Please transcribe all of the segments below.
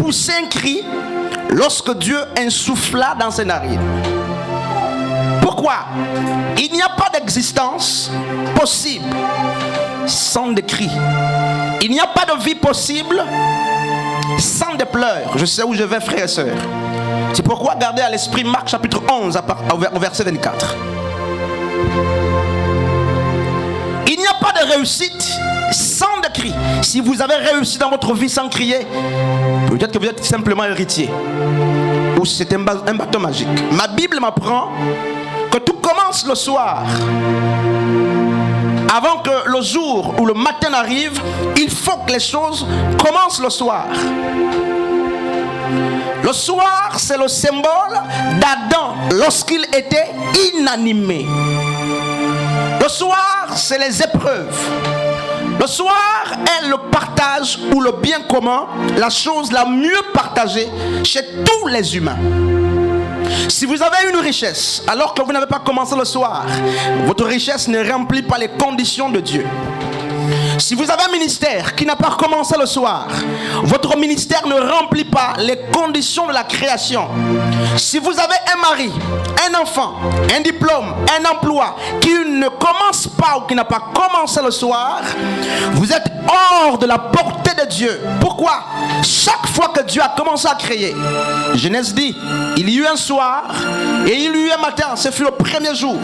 poussé un cri lorsque Dieu insuffla dans ses narines. Pourquoi? Il n'y a pas d'existence possible sans des cris. Il n'y a pas de vie possible sans des pleurs. Je sais où je vais, frères et sœurs. C'est pourquoi gardez à l'esprit Marc chapitre 11 au verset 24. Il n'y a pas de réussite sans des cris. Si vous avez réussi dans votre vie sans crier, peut-être que vous êtes simplement héritier, ou c'est un bâton magique. Ma Bible m'apprend que tout commence le soir. Avant que le jour ou le matin arrive, il faut que les choses commencent le soir. Le soir, c'est le symbole d'Adam lorsqu'il était inanimé. Le soir, c'est les épreuves. Le soir est le partage ou le bien commun, la chose la mieux partagée chez tous les humains. Si vous avez une richesse alors que vous n'avez pas commencé le soir, votre richesse ne remplit pas les conditions de Dieu. Si vous avez un ministère qui n'a pas commencé le soir, votre ministère ne remplit pas les conditions de la création. Si vous avez un mari, un enfant, un diplôme, un emploi qui ne commence pas ou qui n'a pas commencé le soir, vous êtes hors de la portée de Dieu. Pourquoi? Chaque fois que Dieu a commencé à créer, Genèse dit, il y eut un soir et il y eut un matin. Ce fut le premier jour.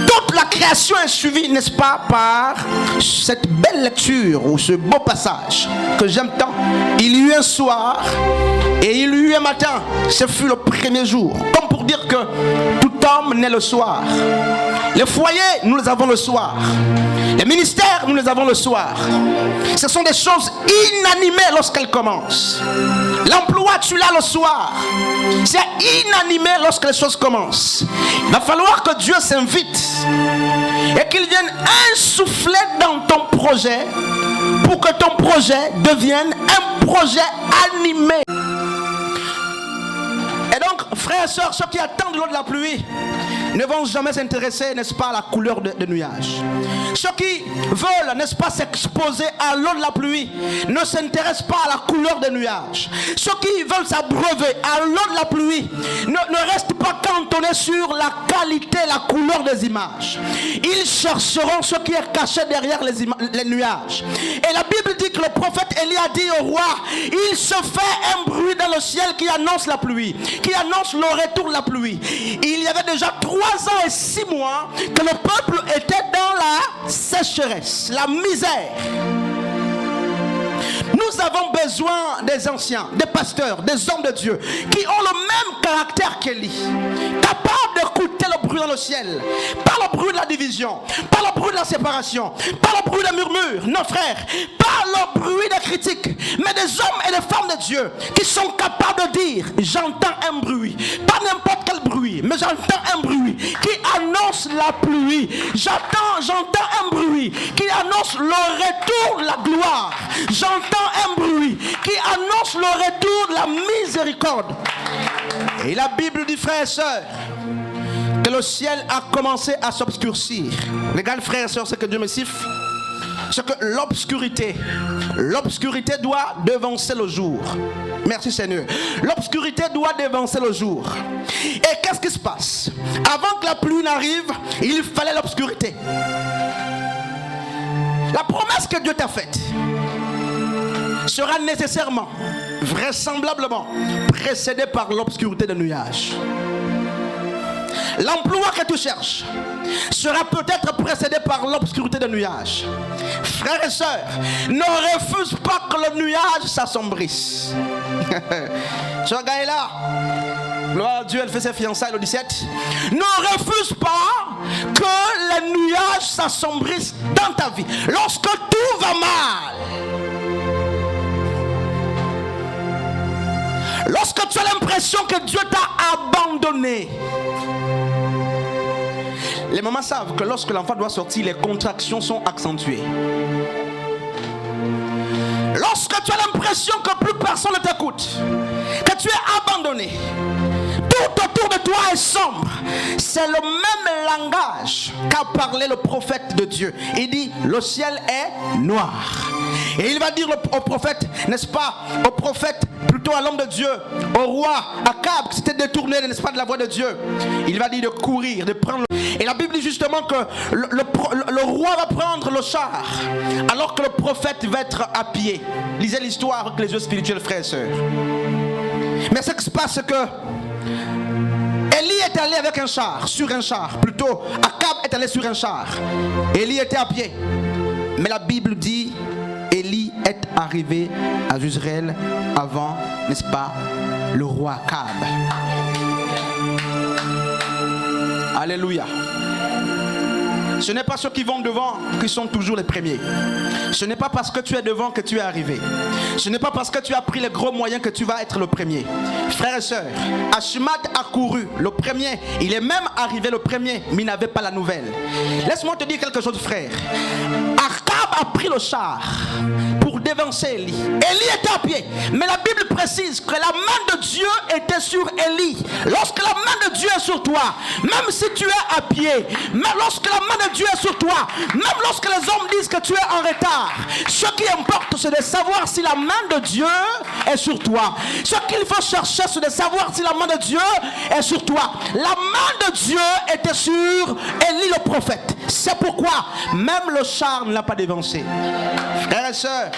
Toute la création est suivie, n'est-ce pas, par cette belle lecture ou ce beau passage que j'aime tant. Il y eut un soir et il y eut un matin. Ce fut le premier jour. Comme pour dire que tout homme naît le soir. Les foyers, nous les avons le soir. Les ministères, nous les avons le soir. Ce sont des choses inanimées lorsqu'elles commencent. L'emploi, tu l'as le soir. C'est inanimé lorsque les choses commencent. Il va falloir que Dieu s'invite et qu'il vienne insuffler dans ton projet pour que ton projet devienne un projet animé. Et donc, frères et sœurs, ceux qui attendent l'eau de la pluie ne vont jamais s'intéresser, n'est-ce pas, à la couleur des nuages. Ceux qui veulent, n'est-ce pas, s'exposer à l'eau de la pluie ne s'intéressent pas à la couleur des nuages. Ceux qui veulent s'abreuver à l'eau de la pluie ne restent pas cantonnés sur la qualité, la couleur des images. Ils chercheront ce qui est caché derrière les nuages. Et la Bible dit que le prophète Élie a dit au roi, il se fait un bruit dans le ciel qui annonce la pluie, qui annonce le retour de la pluie. Il y avait déjà 3 ans et 6 mois que le peuple était dans la sécheresse, la misère. Nous avons besoin des anciens, des pasteurs, des hommes de Dieu qui ont le même caractère qu'Élie, capables d'écouter le bruit dans le ciel, pas le bruit de la division, pas le bruit de la séparation, pas le bruit des murmures, non frères, pas le bruit des critiques, mais des hommes et des femmes de Dieu qui sont capables de dire, j'entends un bruit, pas n'importe quel bruit, mais j'entends un bruit qui annonce la pluie, j'entends un bruit qui annonce le retour de la gloire, j'entends un bruit qui annonce le retour de la miséricorde. Et la Bible dit, frères et sœurs, que le ciel a commencé à s'obscurcir. Regarde, frères et sœurs, ce que Dieu me siffle, c'est que l'obscurité doit devancer le jour. Merci Seigneur. L'obscurité doit devancer le jour. Et qu'est-ce qui se passe? Avant que la pluie n'arrive, il fallait l'obscurité. La promesse que Dieu t'a faite sera nécessairement, vraisemblablement, précédée par l'obscurité des nuages. L'emploi que tu cherches sera peut-être précédé par l'obscurité des nuages. Frères et sœurs, ne refuse pas que le nuage s'assombrisse. Ce gars est là. Gloire à Dieu, elle fait ses fiançailles le 17. Ne refuse pas que les nuages s'assombrissent dans ta vie. Lorsque tout va mal, lorsque tu as l'impression que Dieu t'a abandonné. Les mamans savent que lorsque l'enfant doit sortir, les contractions sont accentuées. Lorsque tu as l'impression que plus personne ne t'écoute, que tu es abandonné, tout autour de toi est sombre. C'est le même langage qu'a parlé le prophète de Dieu. Il dit, le ciel est noir. Et il va dire au prophète, n'est-ce pas, au prophète, plutôt à l'homme de Dieu, au roi Akab, qui s'était détourné, n'est-ce pas, de la voix de Dieu. Il va dire de courir, de prendre. Et la Bible dit justement que le roi va prendre le char, alors que le prophète va être à pied. Lisez l'histoire avec les yeux spirituels, frères et sœurs. Mais ce qui se passe, c'est que Élie est allé avec un char, sur un char. Plutôt, Akab est allé sur un char. Élie était à pied. Mais la Bible dit, Élie est arrivé à Israël avant, n'est-ce pas, le roi Akab. Alléluia. Ce n'est pas ceux qui vont devant qui sont toujours les premiers. Ce n'est pas parce que tu es devant que tu es arrivé. Ce n'est pas parce que tu as pris les gros moyens que tu vas être le premier. Frères et sœurs, Ashmat a couru le premier. Il est même arrivé le premier, mais il n'avait pas la nouvelle. Laisse-moi te dire quelque chose, frère. Akab a pris le char pour dévancer Élie. Élie était à pied. Mais la Bible précise que la main de Dieu était sur Élie. Lorsque la main de Dieu est sur toi, même si tu es à pied, même lorsque la main de Dieu est sur toi, même lorsque les hommes disent que tu es en retard, ce qui importe, c'est de savoir si la main de Dieu est sur toi. Ce qu'il faut chercher, c'est de savoir si la main de Dieu est sur toi. La main de Dieu était sur Élie le prophète. C'est pourquoi même le char ne l'a pas dévancé. Frères et sœurs,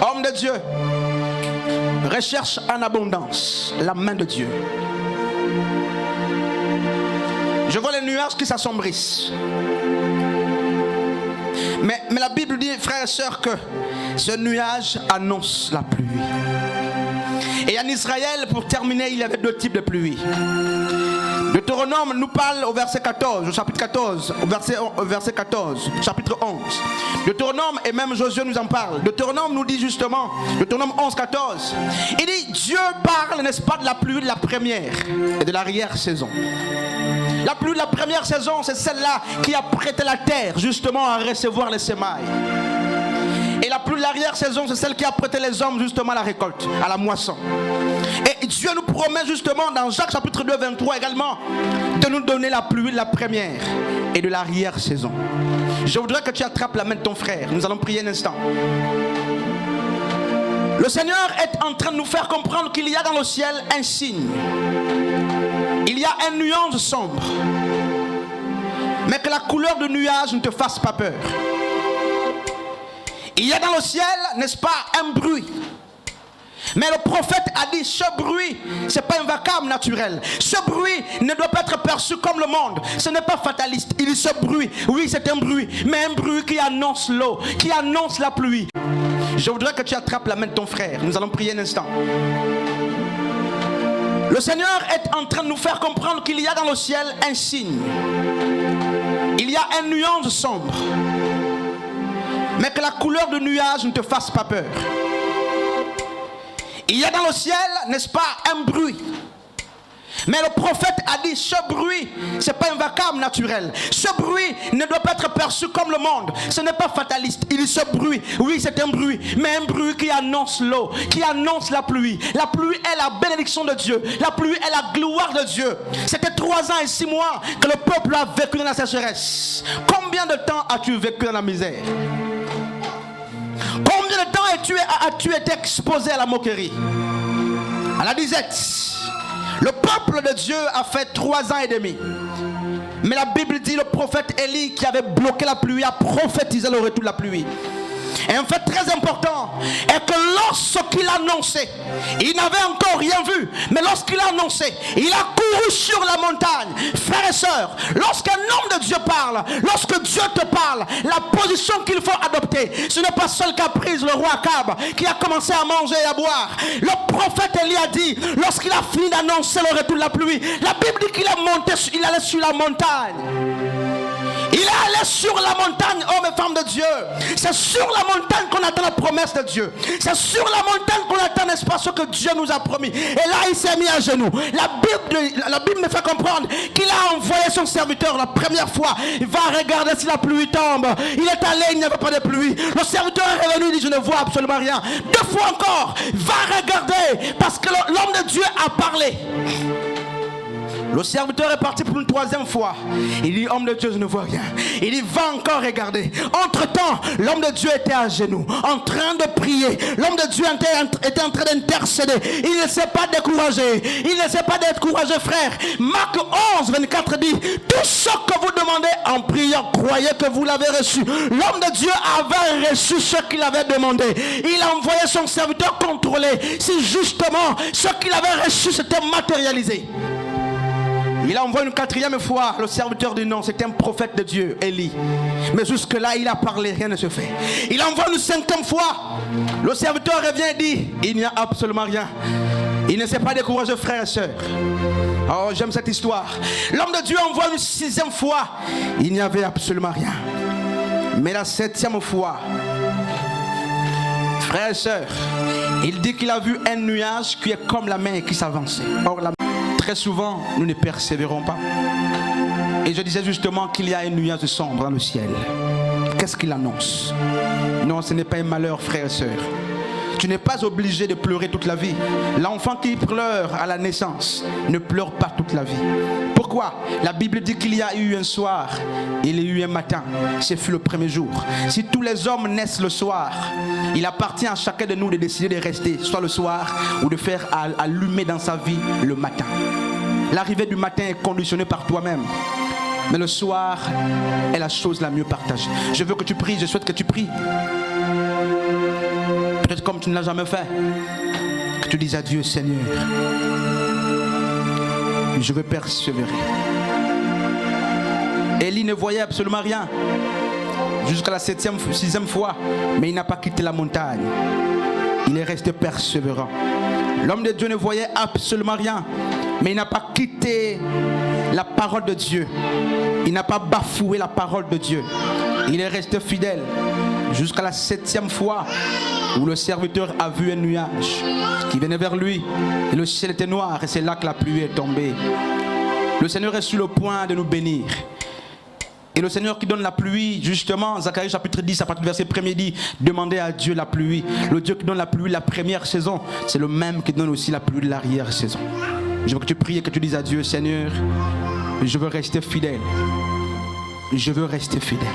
hommes de Dieu, recherche en abondance la main de Dieu. Je vois les nuages qui s'assombrissent. Mais la Bible dit, frères et sœurs, que ce nuage annonce la pluie. Et en Israël, pour terminer, il y avait deux types de pluie. Deutéronome nous parle au verset 14, au chapitre 14, au verset 14, chapitre 11. Deutéronome et même Josué nous en parle. Deutéronome nous dit justement, Deutéronome 11, 14, il dit, Dieu parle, n'est-ce pas, de la pluie de la première et de l'arrière-saison. La pluie de la première saison, c'est celle-là qui a prêté la terre justement à recevoir les semailles. Et la pluie de l'arrière-saison, c'est celle qui a prêté les hommes justement à la récolte, à la moisson. Et Dieu nous promet justement dans Jacques chapitre 2, 23 également, de nous donner la pluie de la première et de l'arrière-saison. Je voudrais que tu attrapes la main de ton frère. Nous allons prier un instant. Le Seigneur est en train de nous faire comprendre qu'il y a dans le ciel un signe. Il y a un nuage sombre. Mais que la couleur du nuage ne te fasse pas peur. Il y a dans le ciel, n'est-ce pas, un bruit. Mais le prophète a dit, ce bruit, ce n'est pas un vacarme naturel. Ce bruit ne doit pas être perçu comme le monde. Ce n'est pas fataliste. Il dit ce bruit, oui c'est un bruit, mais un bruit qui annonce l'eau, qui annonce la pluie. Je voudrais que tu attrapes la main de ton frère. Nous allons prier un instant. Le Seigneur est en train de nous faire comprendre qu'il y a dans le ciel un signe. Il y a un nuage sombre. Mais que la couleur du nuage ne te fasse pas peur. Il y a dans le ciel, n'est-ce pas, un bruit. Mais le prophète a dit, ce bruit, ce n'est pas un vacarme naturel. Ce bruit ne doit pas être perçu comme le monde. Ce n'est pas fataliste. Il dit ce bruit, oui c'est un bruit, mais un bruit qui annonce l'eau, qui annonce la pluie. La pluie est la bénédiction de Dieu. La pluie est la gloire de Dieu. C'était 3 ans et 6 mois que le peuple a vécu dans la sécheresse. Combien de temps as-tu vécu dans la misère? Combien de temps as-tu été exposé à la moquerie, à la disette? Le peuple de Dieu a fait 3 ans et demi. Mais la Bible dit le prophète Élie qui avait bloqué la pluie a prophétisé le retour de la pluie. Et un fait très important est que lorsqu'il annonçait, il n'avait encore rien vu, mais lorsqu'il a annoncé, il a couru sur la montagne. Frères et sœurs, lorsqu'un homme de Dieu parle, lorsque Dieu te parle, la position qu'il faut adopter, ce n'est pas seul qu'a prise le roi Akab qui a commencé à manger et à boire. Le prophète Élie a dit, lorsqu'il a fini d'annoncer le retour de la pluie, la Bible dit qu'il il allait sur la montagne. Il est allé sur la montagne, hommes et femmes de Dieu. C'est sur la montagne qu'on attend la promesse de Dieu. C'est sur la montagne qu'on attend, n'est-ce pas, ce que Dieu nous a promis. Et là, il s'est mis à genoux. La Bible me fait comprendre qu'il a envoyé son serviteur la première fois. Il va regarder si la pluie tombe. Il est allé, il n'y avait pas de pluie. Le serviteur est revenu, il dit, je ne vois absolument rien. 2 fois encore, va regarder, parce que l'homme de Dieu a parlé. Le serviteur est parti pour une troisième fois. Il dit, homme de Dieu, je ne vois rien. Il dit, va encore regarder. Entre-temps, l'homme de Dieu était à genoux, en train de prier. L'homme de Dieu était en train d'intercéder. Il ne s'est pas découragé. Il ne s'est pas découragé, frère. Marc 11, 24 dit, tout ce que vous demandez en priant, croyez que vous l'avez reçu. L'homme de Dieu avait reçu ce qu'il avait demandé. Il a envoyé son serviteur contrôler si justement ce qu'il avait reçu s'était matérialisé. Il a envoyé une quatrième fois. Le serviteur dit non, c'était un prophète de Dieu, Élie. Mais jusque-là, il a parlé, rien ne se fait. Il envoie une cinquième fois. Le serviteur revient et dit, il n'y a absolument rien. Il ne s'est pas découragé, frères et sœurs. Oh, j'aime cette histoire. L'homme de Dieu envoie une sixième fois. Il n'y avait absolument rien. Mais la septième fois, frères et sœurs, il dit qu'il a vu un nuage qui est comme la mer qui s'avançait. Or, très souvent, nous ne persévérons pas. Et je disais justement qu'il y a un nuage sombre dans le ciel. Qu'est-ce qu'il annonce? Non, ce n'est pas un malheur, frères et sœurs. Tu n'es pas obligé de pleurer toute la vie. L'enfant qui pleure à la naissance ne pleure pas toute la vie. Pourquoi? La Bible dit qu'il y a eu un soir, il y a eu un matin. Ce fut le premier jour. Si tous les hommes naissent le soir, il appartient à chacun de nous de décider de rester, soit le soir, ou de faire allumer dans sa vie le matin. L'arrivée du matin est conditionnée par toi-même. Mais le soir est la chose la mieux partagée. Je veux que tu pries, je souhaite que tu pries. Peut-être comme tu ne l'as jamais fait. Que tu dises à Dieu, Seigneur, je veux persévérer. Élie ne voyait absolument rien jusqu'à la sixième fois, mais il n'a pas quitté la montagne. Il est resté persévérant. L'homme de Dieu ne voyait absolument rien, mais il n'a pas quitté la parole de Dieu. Il n'a pas bafoué la parole de Dieu. Il est resté fidèle jusqu'à la septième fois où le serviteur a vu un nuage qui venait vers lui et le ciel était noir et c'est là que la pluie est tombée. Le Seigneur est sur le point de nous bénir. Et le Seigneur qui donne la pluie, justement, Zacharie chapitre 10, à partir du verset 1er dit, demandez à Dieu la pluie. Le Dieu qui donne la pluie la première saison, c'est le même qui donne aussi la pluie de l'arrière-saison. Je veux que tu pries et que tu dises à Dieu, Seigneur, je veux rester fidèle. Je veux rester fidèle.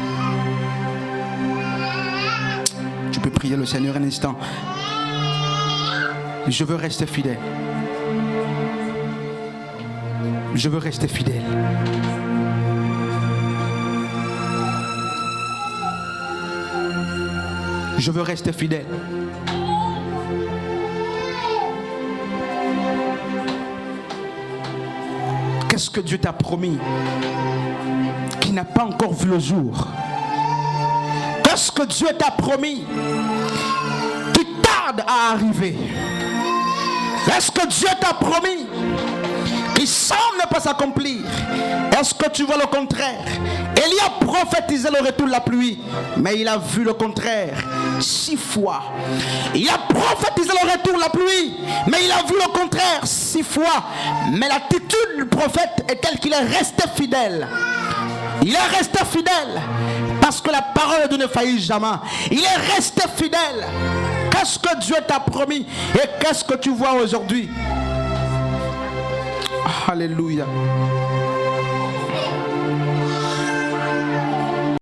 Tu peux prier le Seigneur un instant. Je veux rester fidèle. Je veux rester fidèle. Je veux rester fidèle. Qu'est-ce que Dieu t'a promis qui n'a pas encore vu le jour? Qu'est-ce que Dieu t'a promis qui tarde à arriver? Est-ce que Dieu t'a promis qui semble ne pas s'accomplir? Est-ce que tu vois le contraire? Élie a prophétisé le retour de la pluie, mais il a vu le contraire 6 fois. Il a prophétisé le retour de la pluie, mais il a vu le contraire 6 fois. Mais l'attitude du prophète est telle qu'il est resté fidèle. Il est resté fidèle parce que la parole de Dieu ne faillit jamais. Il est resté fidèle. Qu'est-ce que Dieu t'a promis et qu'est-ce que tu vois aujourd'hui? Alléluia.